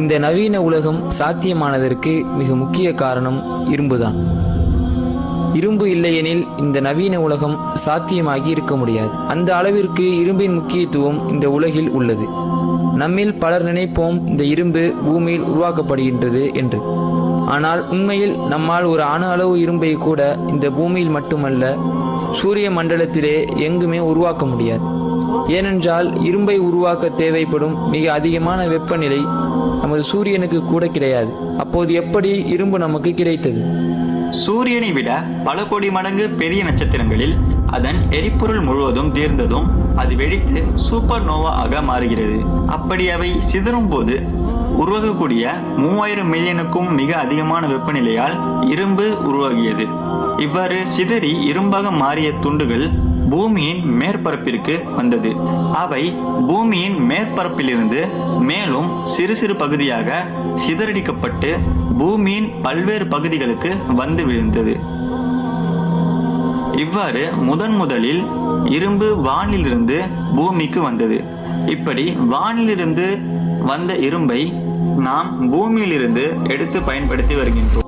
இந்த நவீன உலகம் சாத்தியமானதற்கு மிக முக்கிய காரணம் இரும்புதான். இரும்பு இல்லையெனில் இந்த நவீன உலகம் சாத்தியமாகி இருக்க முடியாது. அந்த அளவிற்கு இரும்பின் முக்கியத்துவம் இந்த உலகில் உள்ளது. நம்மில் பலர் நினைப்போம் இந்த இரும்பு பூமியில் உருவாக்கப்படுகின்றது என்று. ஆனால் உண்மையில் நம்மால் ஒரு அணு அளவு இரும்பை கூட இந்த பூமியில் மட்டுமல்ல, சூரிய மண்டலத்திலே எங்குமே உருவாக்க முடியாது. ஏனென்றால் இரும்பை உருவாக்க தேவைப்படும் மிக அதிகமான வெப்பநிலை நமது சூரியனுக்கு கூட கிடையாது. அப்போது எப்படி இரும்பு நமக்கு கிடைத்தது? சூரியனை விட பல கோடி மடங்கு பெரிய நட்சத்திரங்களில் அதன் எரிபொருள் முழுவதும் தீர்ந்ததும் அது வெடித்து சூப்பர் நோவா ஆக மாறுகிறது. அப்படி அவை சிதறும் போது உருவாகக்கூடிய 3000 மில்லியனுக்கும் மிக அதிகமான வெப்பநிலையால் இரும்பு உருவாகியது. இவ்வாறு சிதறி இரும்பாக மாறிய துண்டுகள் பூமியின் மேற்பரப்பிற்கு வந்தது. அவை பூமியின் மேற்பரப்பிலிருந்து மேலும் சிறு சிறு பகுதியாக சிதறடிக்கப்பட்டு பூமியின் பல்வேறு பகுதிகளுக்கு வந்து விழுந்தது. இவ்வாறு முதலில் இரும்பு வானிலிருந்து பூமிக்கு வந்தது. இப்படி வானிலிருந்து வந்த இரும்பை நாம் பூமியிலிருந்து எடுத்து பயன்படுத்தி வருகின்றோம்.